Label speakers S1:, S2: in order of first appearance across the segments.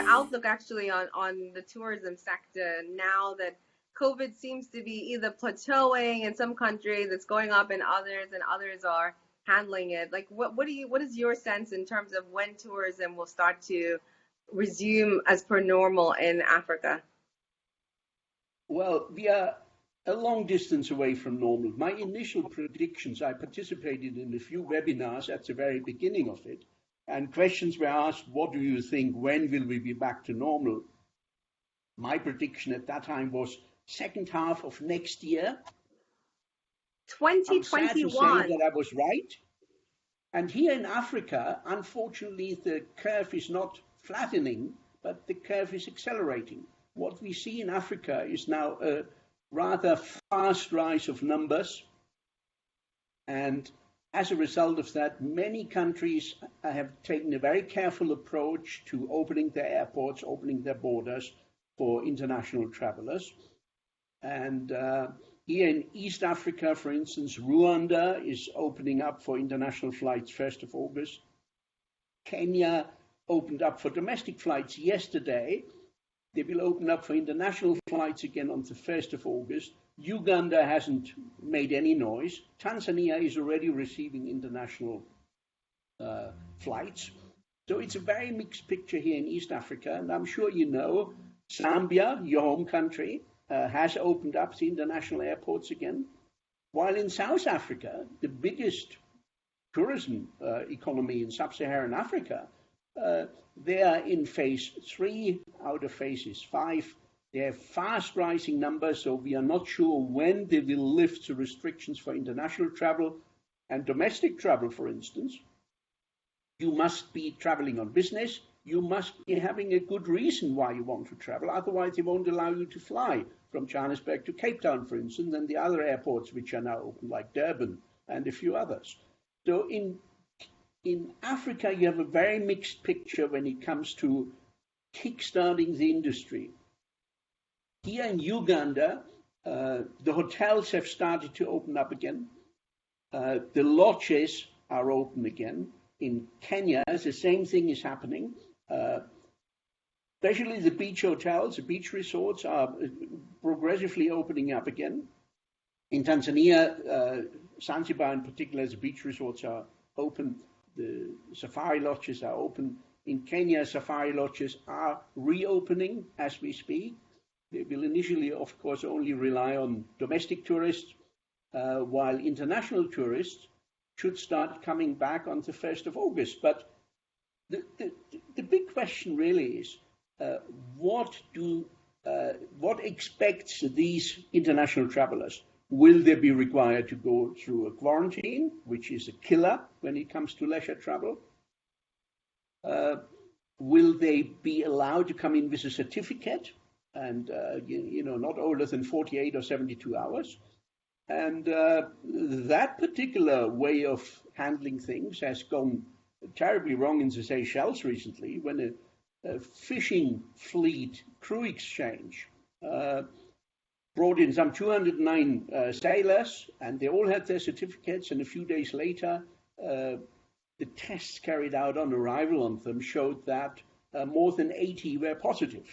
S1: outlook actually on the tourism sector now that COVID seems to be either plateauing in some countries, it's going up in others, and others are handling it. Like, what is your sense in terms of when tourism will start to resume as per normal in Africa?
S2: Well, we are a long distance away from normal. My initial predictions, I participated in a few webinars at the very beginning of it, and questions were asked, what do you think, when will we be back to normal? My prediction at that time was second half of next year.
S1: 2021.
S2: I'm sad to say that I was right. And here in Africa, unfortunately, the curve is not flattening, but the curve is accelerating. What we see in Africa is now a rather fast rise of numbers. And as a result of that, many countries have taken a very careful approach to opening their airports, opening their borders for international travelers. And here in East Africa, for instance, Rwanda is opening up for international flights 1st of August. Kenya opened up for domestic flights yesterday. They will open up for international flights again on the 1st of August. Uganda hasn't made any noise. Tanzania is already receiving international flights. So it's a very mixed picture here in East Africa. And I'm sure you know, Zambia, your home country, has opened up the international airports again. While in South Africa, the biggest tourism economy in sub-Saharan Africa, they are in phase 3 out of phases 5. They have fast rising numbers, so we are not sure when they will lift the restrictions for international travel and domestic travel, for instance. You must be traveling on business. You must be having a good reason why you want to travel. Otherwise, they won't allow you to fly from Johannesburg to Cape Town, for instance, and the other airports which are now open, like Durban and a few others. So in Africa, you have a very mixed picture when it comes to kickstarting the industry. Here in Uganda, the hotels have started to open up again. The lodges are open again. In Kenya, the same thing is happening. Especially the beach hotels, the beach resorts are progressively opening up again. In Tanzania, Zanzibar in particular, the beach resorts are open. The safari lodges are open. In Kenya, safari lodges are reopening as we speak. They will initially, of course, only rely on domestic tourists, while international tourists should start coming back on the 1st of August. But the big question really is, what expects these international travelers? Will they be required to go through a quarantine, which is a killer when it comes to leisure travel? Will they be allowed to come in with a certificate and not older than 48 or 72 hours? And that particular way of handling things has gone terribly wrong in the Seychelles recently, when a fishing fleet crew exchange brought in some 209 sailors, and they all had their certificates, and a few days later, the tests carried out on arrival on them showed that more than 80 were positive.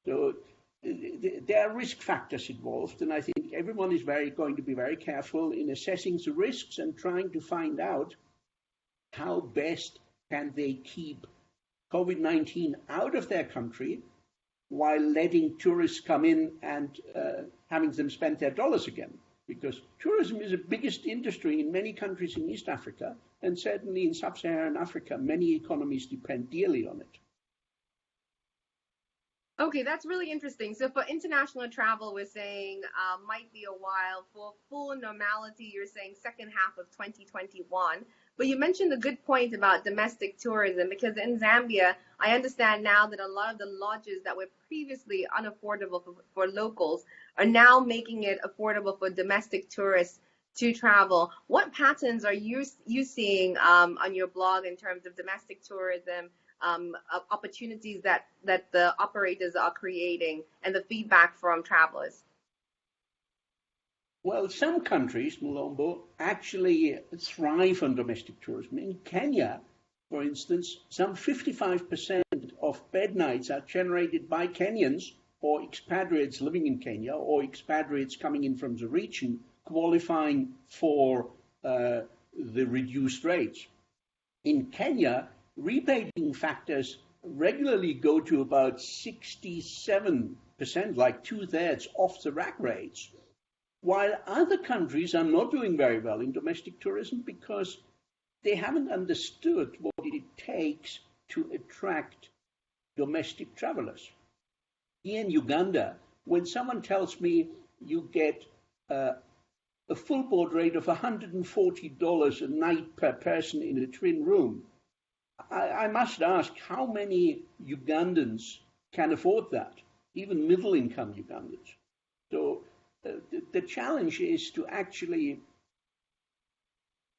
S2: So there are risk factors involved, and I think everyone is going to be very careful in assessing the risks and trying to find out how best can they keep COVID-19 out of their country while letting tourists come in and having them spend their dollars again. Because tourism is the biggest industry in many countries in East Africa, and certainly in sub-Saharan Africa, many economies depend dearly on it.
S1: Okay, that's really interesting. So for international travel, we're saying might be a while. For full normality, you're saying second half of 2021. But you mentioned a good point about domestic tourism, because in Zambia, I understand now that a lot of the lodges that were previously unaffordable for locals are now making it affordable for domestic tourists to travel. What patterns are you seeing on your blog in terms of domestic tourism, opportunities that the operators are creating, and the feedback from travelers?
S2: Well, some countries, Mulombo, actually thrive on domestic tourism. In Kenya, For instance, some 55% of bed nights are generated by Kenyans or expatriates living in Kenya or expatriates coming in from the region qualifying for the reduced rates. In Kenya, rebating factors regularly go to about 67%, like 2/3 off the rack rates, while other countries are not doing very well in domestic tourism because they haven't understood what it takes to attract domestic travelers. Here in Uganda, when someone tells me you get a full board rate of $140 a night per person in a twin room, I must ask how many Ugandans can afford that, even middle income Ugandans. So the challenge is to actually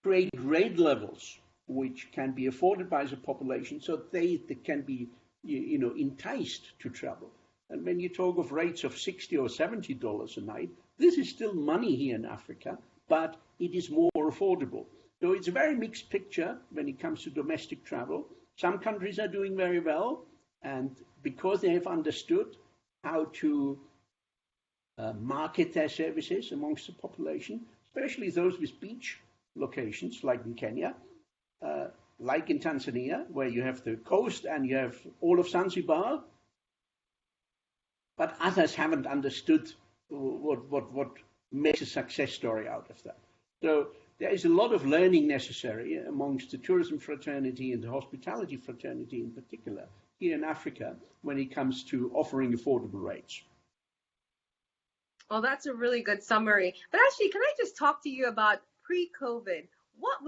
S2: create grade levels which can be afforded by the population so they can be enticed to travel. And when you talk of rates of $60 or $70 a night, this is still money here in Africa, but it is more affordable. So it's a very mixed picture when it comes to domestic travel. Some countries are doing very well, and because they have understood how to market their services amongst the population, especially those with beach locations, like in Kenya, like in Tanzania, where you have the coast and you have all of Zanzibar, but others haven't understood what makes a success story out of that. So there is a lot of learning necessary amongst the tourism fraternity and the hospitality fraternity in particular here in Africa when it comes to offering affordable rates.
S1: Well, that's a really good summary. But actually, can I just talk to you about pre-COVID? What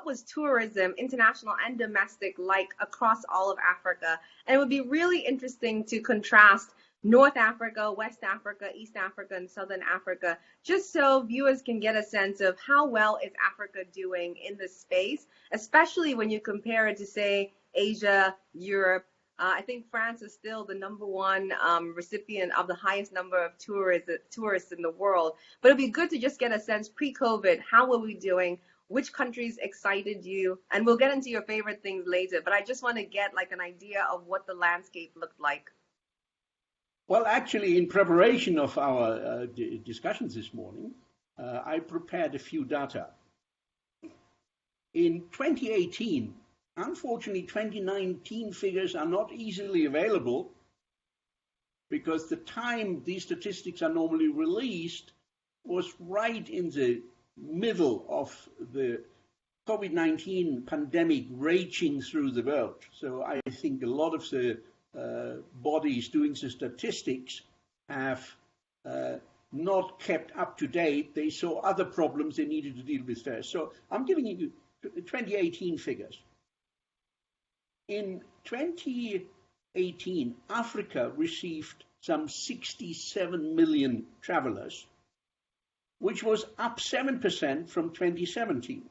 S1: was tourism, international and domestic, like across all of Africa? And it would be really interesting to contrast North Africa, West Africa, East Africa, and Southern Africa, just so viewers can get a sense of how well is Africa doing in this space, especially when you compare it to, say, Asia, Europe. I think France is still the #1 recipient of the highest number of tourists in the world. But it'd be good to just get a sense pre-COVID, how were we doing? Which countries excited you? And we'll get into your favorite things later, but I just want to get like an idea of what the landscape looked like.
S2: Well, actually, in preparation of our discussions this morning, I prepared a few data. In 2018, unfortunately, 2019 figures are not easily available because the time these statistics are normally released was right in the middle of the COVID-19 pandemic raging through the world. So I think a lot of the bodies doing the statistics have not kept up to date. They saw other problems they needed to deal with first. So I'm giving you 2018 figures. In 2018, Africa received some 67 million travelers, which was up 7% from 2017.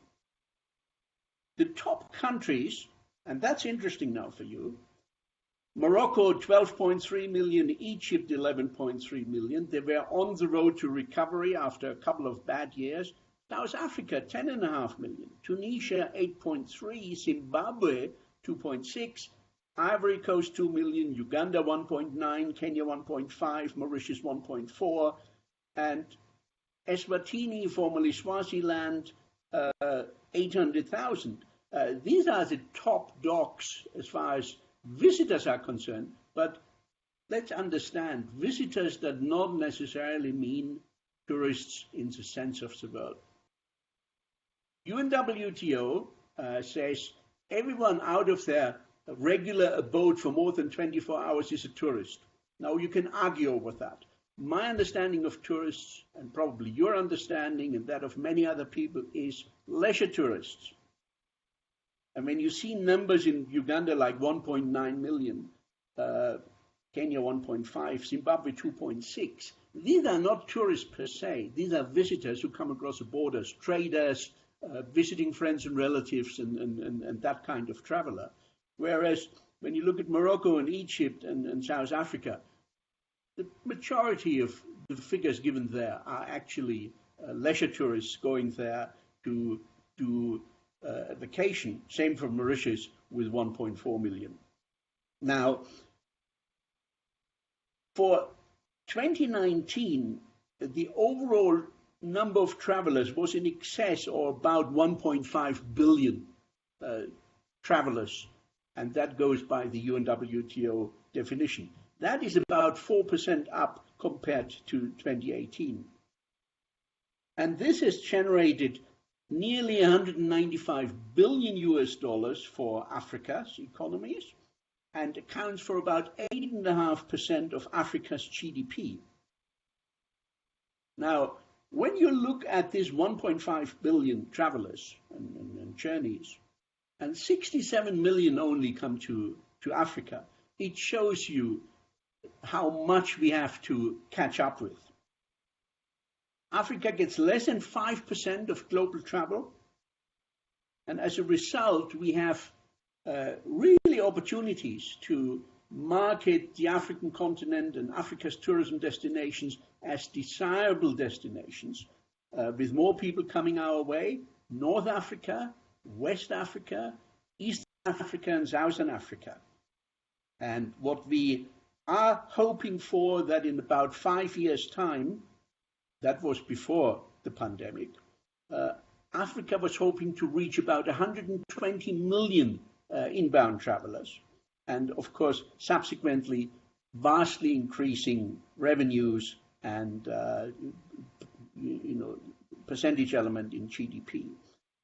S2: The top countries, and that's interesting now for you, Morocco, 12.3 million, Egypt, 11.3 million. They were on the road to recovery after a couple of bad years. South Africa, 10.5 million. Tunisia, 8.3. Zimbabwe, 2.6. Ivory Coast, 2 million. Uganda, 1.9. Kenya, 1.5. Mauritius, 1.4. And Eswatini, formerly Swaziland, 800,000. These are the top dogs as far as visitors are concerned, but let's understand, visitors does not necessarily mean tourists in the sense of the word. UNWTO says everyone out of their regular abode for more than 24 hours is a tourist. Now you can argue over that. My understanding of tourists, and probably your understanding and that of many other people, is leisure tourists. And when you see numbers in Uganda like 1.9 million, Kenya 1.5, Zimbabwe 2.6, these are not tourists per se. These are visitors who come across the borders, traders, visiting friends and relatives, and that kind of traveler. Whereas when you look at Morocco and Egypt and South Africa, the majority of the figures given there are actually leisure tourists going there to vacation. Same for Mauritius with 1.4 million. Now, for 2019, the overall number of travelers was in excess or about 1.5 billion travelers, and that goes by the UNWTO definition. That is about 4% up compared to 2018. And this has generated nearly 195 billion US dollars for Africa's economies and accounts for about 8.5% of Africa's GDP. Now, when you look at this 1.5 billion travelers and journeys, and 67 million only come to Africa, it shows you how much we have to catch up with. Africa gets less than 5% of global travel, and as a result, we have really opportunities to market the African continent and Africa's tourism destinations as desirable destinations, with more people coming our way, North Africa, West Africa, East Africa, and Southern Africa. And what we are hoping for, that in about 5 years' time, that was before the pandemic, Africa was hoping to reach about 120 million inbound travelers, and of course, subsequently, vastly increasing revenues and percentage element in GDP.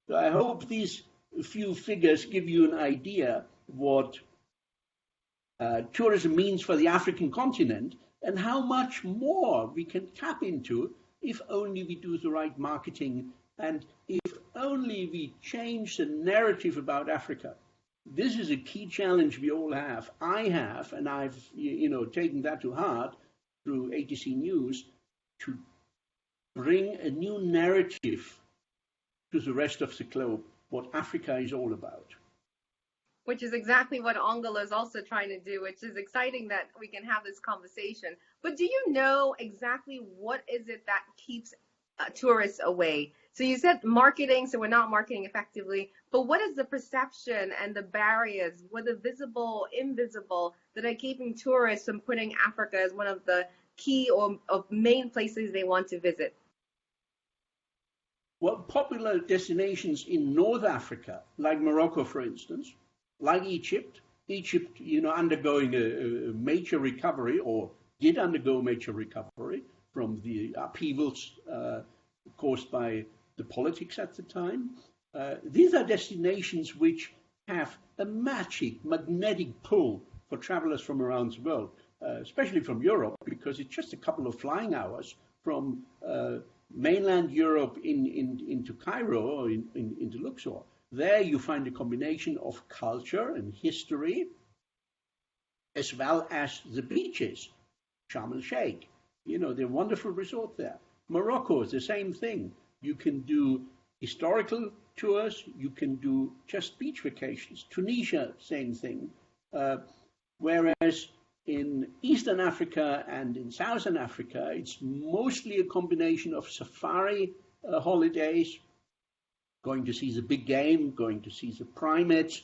S2: So I hope these few figures give you an idea what tourism means for the African continent and how much more we can tap into if only we do the right marketing and if only we change the narrative about Africa. This is a key challenge we all have. I have, and I've taken that to heart through ATC News, to bring a new narrative to the rest of the globe, what Africa is all about.
S1: Which is exactly what Ongolo is also trying to do, which is exciting that we can have this conversation. But do you know exactly what is it that keeps tourists away? So you said marketing, so we're not marketing effectively, but what is the perception and the barriers, whether visible, invisible, that are keeping tourists from putting Africa as one of the key or main places they want to visit?
S2: Well, popular destinations in North Africa, like Morocco, for instance, like Egypt, undergoing a major recovery, or did undergo major recovery from the upheavals caused by the politics at the time. These are destinations which have a magnetic pull for travelers from around the world, especially from Europe, because it's just a couple of flying hours from mainland Europe into Cairo or into Luxor. There you find a combination of culture and history, as well as the beaches. Sharm el-Sheikh, they're a wonderful resort there. Morocco is the same thing. You can do historical tours, you can do just beach vacations. Tunisia, same thing. Whereas in Eastern Africa and in Southern Africa, it's mostly a combination of safari holidays, going to see the big game, going to see the primates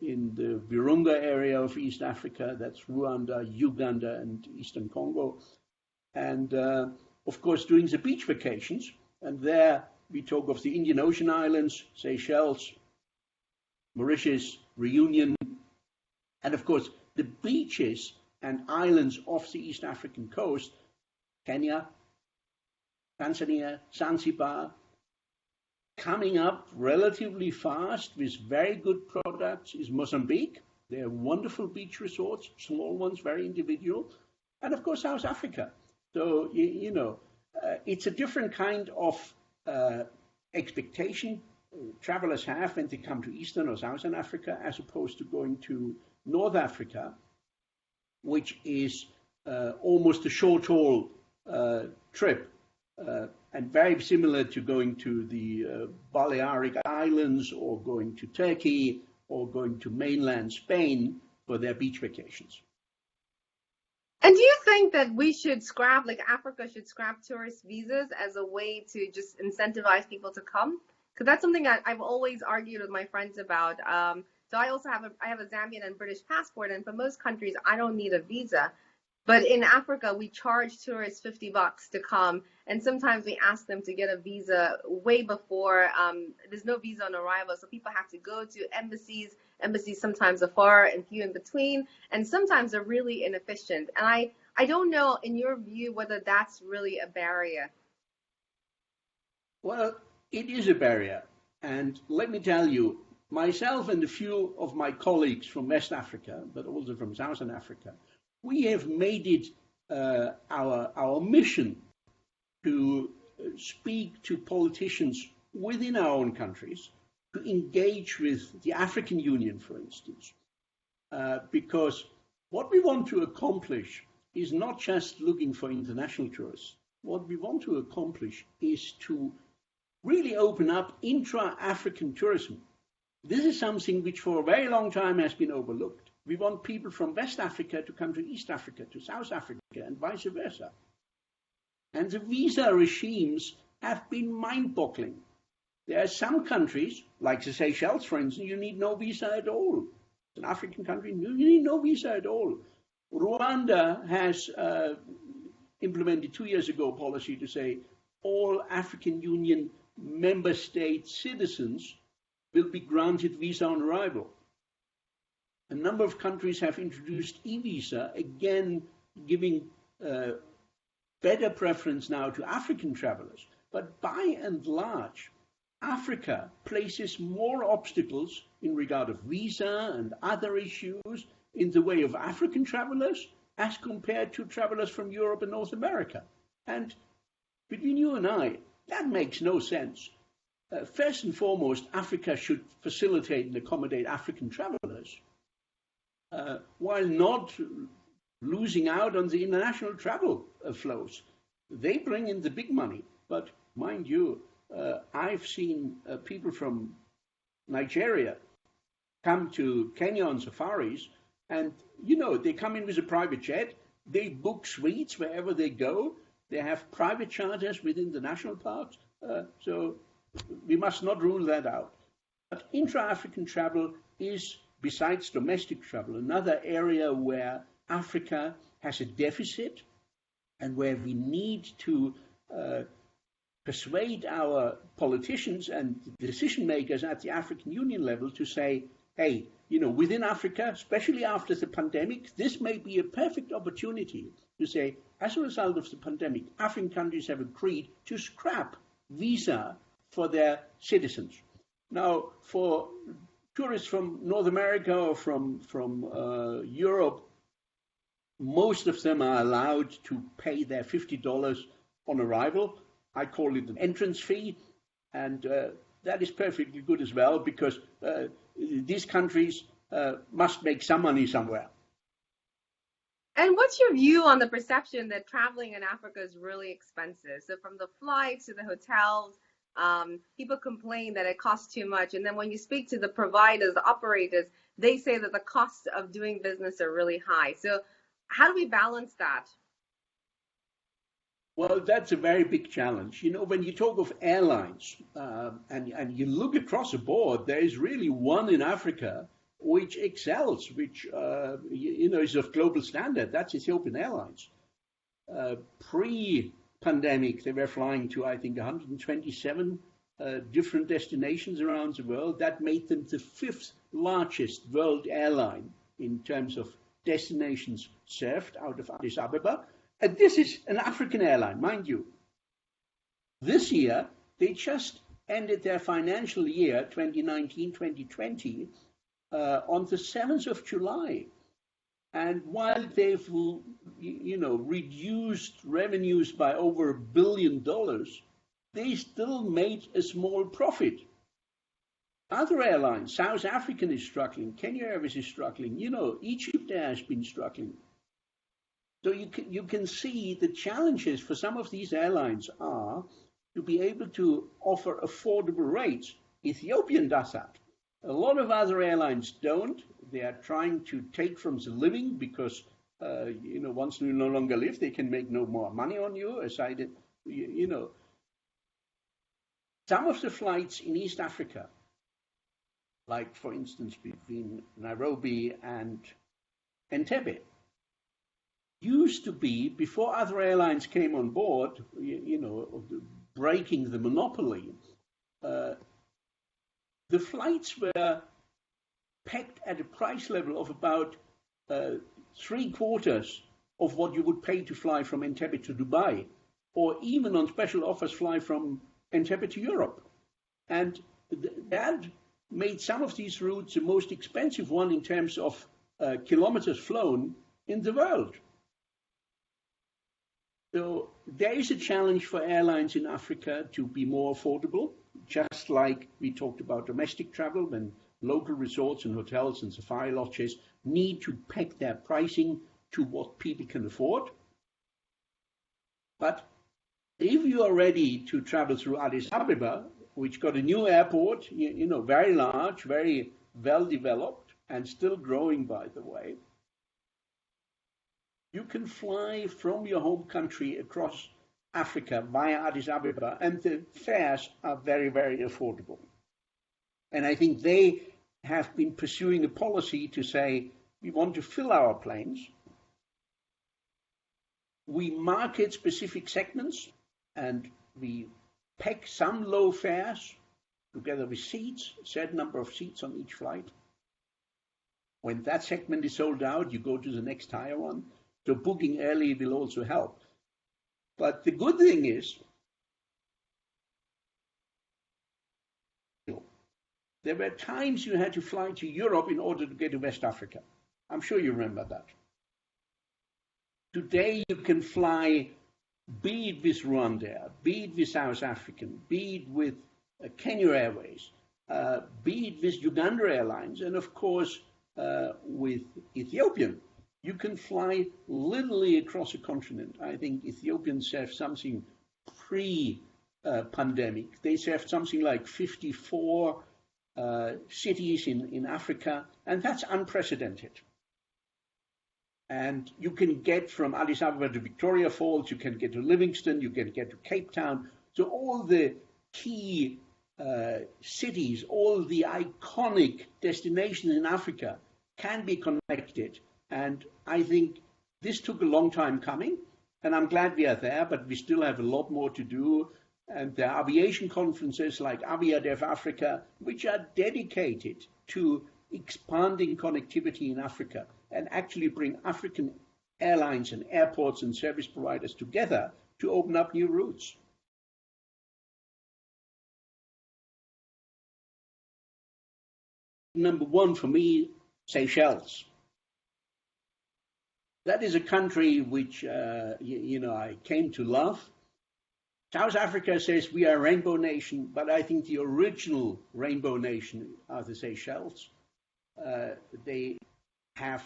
S2: in the Virunga area of East Africa, that's Rwanda, Uganda, and Eastern Congo. And of course, doing the beach vacations. And there we talk of the Indian Ocean Islands, Seychelles, Mauritius, Reunion, and of course, the beaches and islands off the East African coast, Kenya, Tanzania, Zanzibar, coming up relatively fast with very good products is Mozambique. They're wonderful beach resorts, small ones, very individual. And of course, South Africa. So, it's a different kind of expectation travelers have when they come to Eastern or Southern Africa, as opposed to going to North Africa, which is almost a short-haul trip. And very similar to going to the Balearic Islands or going to Turkey or going to mainland Spain for their beach vacations.
S1: And do you think that we should Africa should scrap tourist visas as a way to just incentivize people to come? Because that's something I've always argued with my friends about. So I also have a Zambian and British passport, and for most countries, I don't need a visa. But in Africa, we charge tourists $50 to come, and sometimes we ask them to get a visa way before. There's no visa on arrival, so people have to go to embassies. Embassies sometimes are far and few in between, and sometimes they're really inefficient. And I don't know, in your view, whether that's really a barrier.
S2: Well, it is a barrier. And let me tell you, myself and a few of my colleagues from West Africa, but also from Southern Africa, we have made it our mission to speak to politicians within our own countries, to engage with the African Union, for instance, because what we want to accomplish is not just looking for international tourists. What we want to accomplish is to really open up intra-African tourism. This is something which for a very long time has been overlooked. We want people from West Africa to come to East Africa, to South Africa, and vice versa. And the visa regimes have been mind-boggling. There are some countries, like the Seychelles, for instance, you need no visa at all. It's an African country, you need no visa at all. Rwanda has implemented 2 years ago a policy to say all African Union member state citizens will be granted visa on arrival. A number of countries have introduced e-visa, again giving better preference now to African travelers. But by and large, Africa places more obstacles in regard of visa and other issues in the way of African travelers as compared to travelers from Europe and North America. And between you and I, that makes no sense. First and foremost, Africa should facilitate and accommodate African travelers, while not losing out on the international travel flows. They bring in the big money, but mind you, I've seen people from Nigeria come to Kenya on safaris, and they come in with a private jet, they book suites wherever they go, they have private charters within the national parks, so we must not rule that out. But intra-African travel is, besides domestic travel, another area where Africa has a deficit and where we need to persuade our politicians and decision makers at the African Union level to say, hey, within Africa, especially after the pandemic, this may be a perfect opportunity to say, as a result of the pandemic, African countries have agreed to scrap visa for their citizens. Now, for tourists from North America or from Europe, most of them are allowed to pay their $50 on arrival. I call it an entrance fee, and that is perfectly good as well, because these countries must make some money somewhere.
S1: And what's your view on the perception that traveling in Africa is really expensive? So from the flights to the hotels, people complain that it costs too much. And then when you speak to the providers, the operators, they say that the costs of doing business are really high. So how do we balance that?
S2: Well, that's a very big challenge. When you talk of airlines and you look across the board, there is really one in Africa which excels, which is of global standard. That's Ethiopian Airlines. Pre-pandemic, they were flying to, I think, 127 different destinations around the world. That made them the 5th largest world airline in terms of destinations served out of Addis Ababa. And this is an African airline, mind you. This year, they just ended their financial year, 2019-2020, on the 7th of July. And while they've, reduced revenues by over $1 billion, they still made a small profit. Other airlines, South African is struggling, Kenya Airways is struggling, Egypt Air has been struggling. So you can see the challenges for some of these airlines are to be able to offer affordable rates. Ethiopian does that. A lot of other airlines don't. They are trying to take from the living because, once you no longer live, they can make no more money on you. Aside, Some of the flights in East Africa, like for instance between Nairobi and Entebbe, used to be, before other airlines came on board, breaking the monopoly, the flights were pegged at a price level of about 3/4 of what you would pay to fly from Entebbe to Dubai, or even on special offers fly from Entebbe to Europe. And that made some of these routes the most expensive one in terms of kilometers flown in the world. So there is a challenge for airlines in Africa to be more affordable, just like we talked about domestic travel, when local resorts and hotels and safari lodges need to peg their pricing to what people can afford. But if you are ready to travel through Addis Ababa, which got a new airport, very large, very well developed, and still growing, by the way, you can fly from your home country across Africa via Addis Ababa, and the fares are very, very affordable. And I think they have been pursuing a policy to say, we want to fill our planes. We market specific segments, and we peg some low fares together with seats, a certain number of seats on each flight. When that segment is sold out, you go to the next higher one. So booking early will also help. But the good thing is, there were times you had to fly to Europe in order to get to West Africa. I'm sure you remember that. Today you can fly, be it with Rwanda, be it with South African, be it with Kenya Airways, be it with Uganda Airlines, and of course with Ethiopian. You can fly literally across a continent. I think Ethiopians served something pre-pandemic. They served something like 54 cities in Africa, and that's unprecedented. And you can get from Addis Ababa to Victoria Falls, you can get to Livingston, you can get to Cape Town. So all the key cities, all the iconic destinations in Africa can be connected. And I think this took a long time coming, and I'm glad we are there, but we still have a lot more to do. And there are aviation conferences like Aviadev Africa, which are dedicated to expanding connectivity in Africa and actually bring African airlines and airports and service providers together to open up new routes. Number one for me, Seychelles. That is a country which, I came to love. South Africa says we are a rainbow nation, but I think the original rainbow nation are the Seychelles. They have,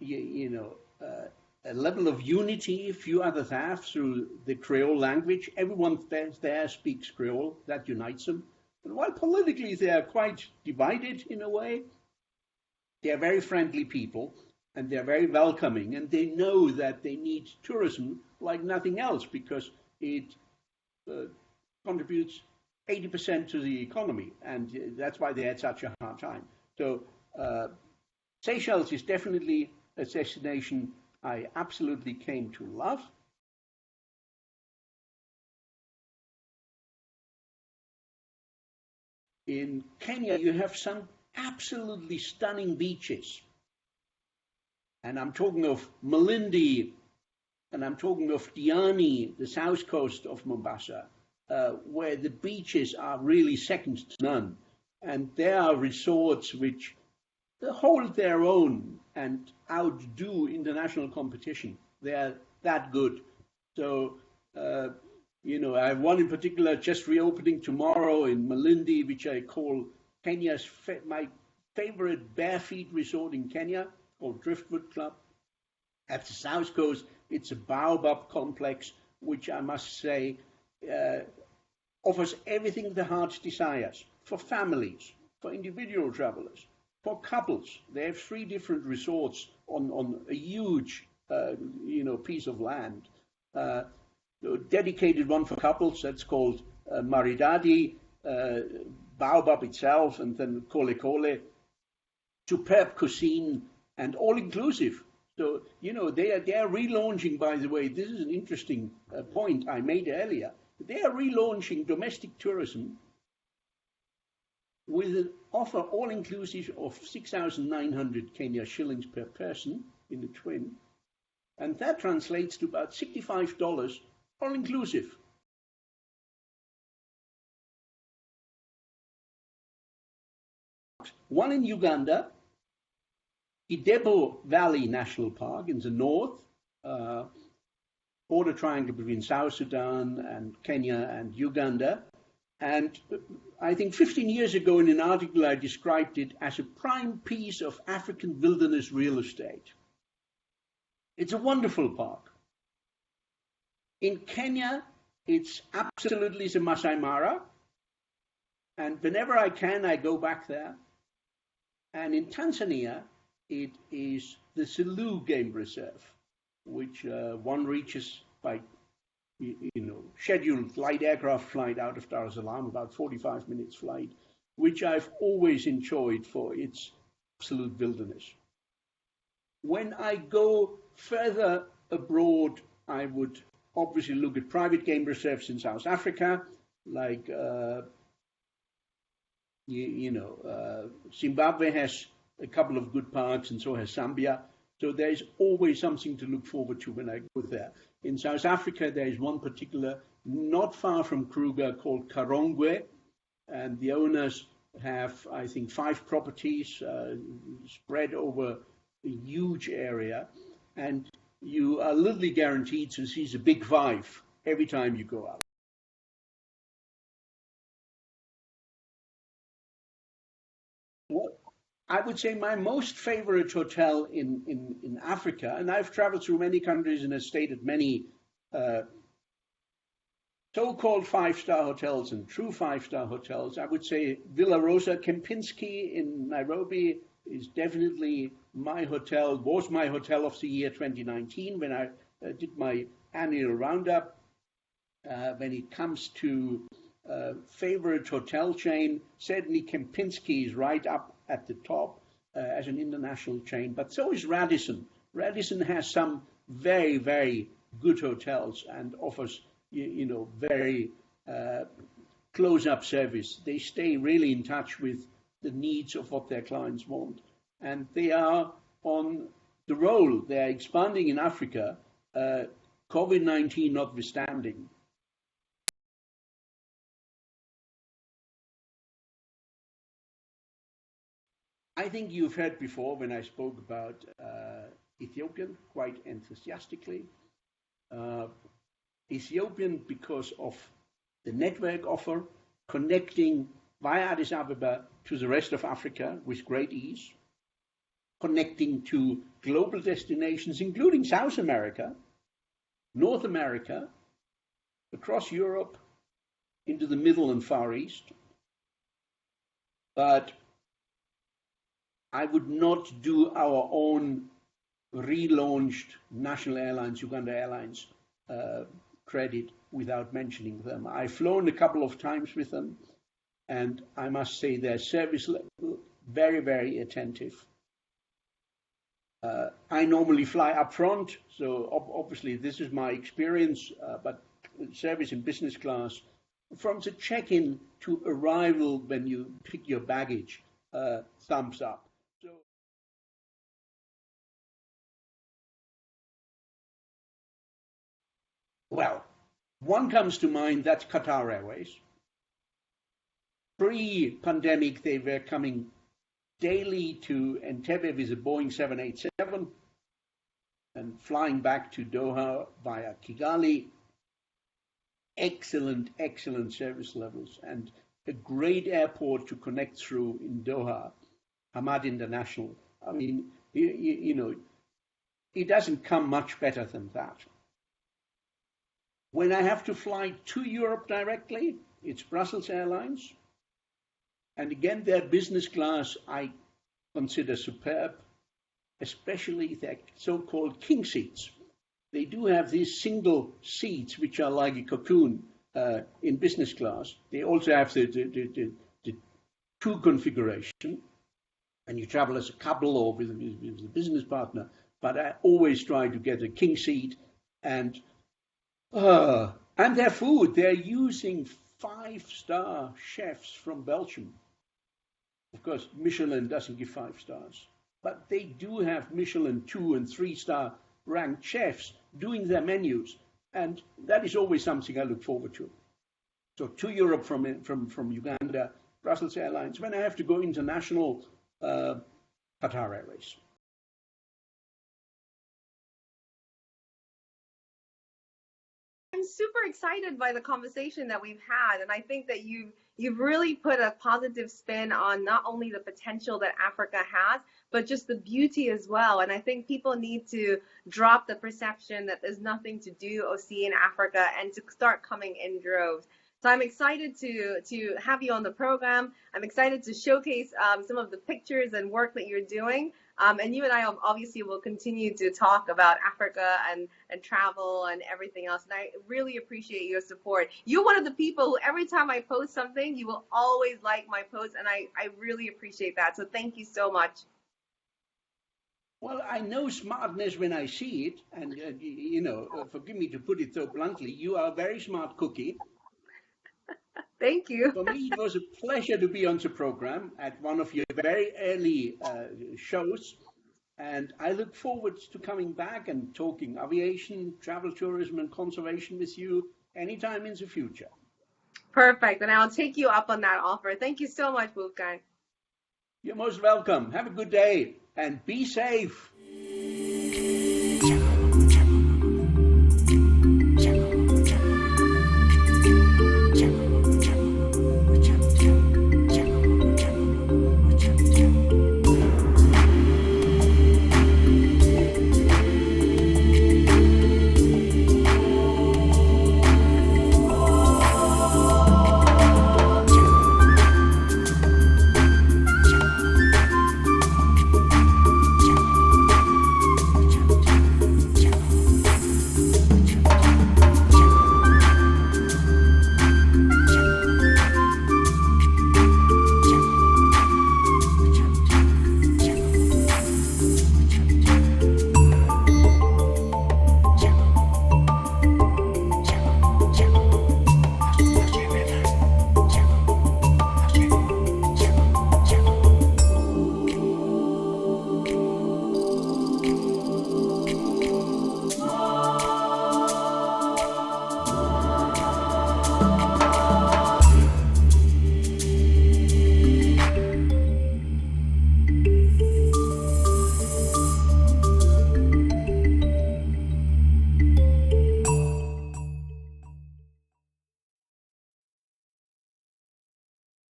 S2: a level of unity few others have through the Creole language. Everyone there speaks Creole. That unites them. But while politically they are quite divided in a way, they are very friendly people. And they're very welcoming, and they know that they need tourism like nothing else because it contributes 80% to the economy, and that's why they had such a hard time. So Seychelles is definitely a destination I absolutely came to love. In Kenya, you have some absolutely stunning beaches. And I'm talking of Malindi, and I'm talking of Diani, the south coast of Mombasa, where the beaches are really second to none. And there are resorts which hold their own and outdo international competition. They are that good. So, I have one in particular just reopening tomorrow in Malindi, which I call Kenya's my favorite bare feet resort in Kenya, called Driftwood Club. At the south coast, it's a baobab complex, which I must say offers everything the heart desires for families, for individual travelers, for couples. They have 3 different resorts on a huge, piece of land. Dedicated one for couples, that's called Maridadi, Baobab itself, and then Kole Kole, superb cuisine, and all-inclusive. So, they are relaunching, by the way, this is an interesting point I made earlier. They are relaunching domestic tourism with an offer all-inclusive of 6,900 Kenya shillings per person in the twin. And that translates to about $65 all-inclusive. One in Uganda, Idebo Valley National Park in the north, border triangle between South Sudan and Kenya and Uganda. And I think 15 years ago in an article I described it as a prime piece of African wilderness real estate. It's a wonderful park. In Kenya, it's absolutely the Masai Mara. And whenever I can, I go back there. And in Tanzania, it is the Selous Game Reserve, which one reaches by scheduled light aircraft flight out of Dar es Salaam, about 45 minutes flight, which I've always enjoyed for its absolute wilderness. When I go further abroad, I would obviously look at private game reserves in South Africa, like Zimbabwe has a couple of good parks, and so has Zambia. So there's always something to look forward to when I go there. In South Africa, there is one particular, not far from Kruger, called Karongwe, and the owners have, I think, 5 properties spread over a huge area, and you are literally guaranteed to see the big 5 every time you go out. Well, I would say my most favorite hotel in Africa, and I've traveled through many countries and have stayed at many so-called 5-star hotels and true 5-star hotels. I would say Villa Rosa Kempinski in Nairobi is definitely my hotel, was my hotel of the year 2019 when I did my annual roundup. When it comes to favorite hotel chain, certainly Kempinski is right up at the top as an international chain, but so is Radisson. Radisson has some very, very good hotels and offers, very close-up service. They stay really in touch with the needs of what their clients want. And they are on the roll. They are expanding in Africa, COVID-19 notwithstanding. I think you've heard before when I spoke about Ethiopian quite enthusiastically. Ethiopian because of the network offer, connecting via Addis Ababa to the rest of Africa with great ease, connecting to global destinations, including South America, North America, across Europe, into the Middle and Far East. But I would not do our own relaunched National Airlines, Uganda Airlines, credit without mentioning them. I've flown a couple of times with them, and I must say their service level, very, very attentive. I normally fly up front, so obviously this is my experience, but service in business class, from the check-in to arrival when you pick your baggage, thumbs up. Well, one comes to mind, that's Qatar Airways. Pre-pandemic, they were coming daily to Entebbe with a Boeing 787 and flying back to Doha via Kigali. Excellent, excellent service levels and a great airport to connect through in Doha, Hamad International. I mean, it doesn't come much better than that. When I have to fly to Europe directly, it's Brussels Airlines. And again, their business class I consider superb, especially their so-called king seats. They do have these single seats, which are like a cocoon, in business class. They also have the two configuration, and you travel as a couple or with a business partner. But I always try to get a king seat, and their food. They're using 5-star chefs from Belgium. Of course, Michelin doesn't give 5 stars, but they do have Michelin 2 and 3-star ranked chefs doing their menus, and that is always something I look forward to. So to Europe from Uganda, Brussels Airlines. When I have to go international, Qatar Airways.
S1: I'm super excited by the conversation that we've had, and I think that you've really put a positive spin on not only the potential that Africa has, but just the beauty as well. And I think people need to drop the perception that there's nothing to do or see in Africa and to start coming in droves. So I'm excited to have you on the program. I'm excited to showcase some of the pictures and work that you're doing. And you and I obviously will continue to talk about Africa and travel and everything else. And I really appreciate your support. You're one of the people who every time I post something, you will always like my post. And I really appreciate that. So thank you so much.
S2: Well, I know smartness when I see it. And, forgive me to put it so bluntly, you are a very smart cookie.
S1: Thank you.
S2: For me, it was a pleasure to be on the program at one of your very early shows. And I look forward to coming back and talking aviation, travel, tourism, and conservation with you anytime in the future.
S1: Perfect. And I'll take you up on that offer. Thank you so much, Wolfgang.
S2: You're most welcome. Have a good day and be safe.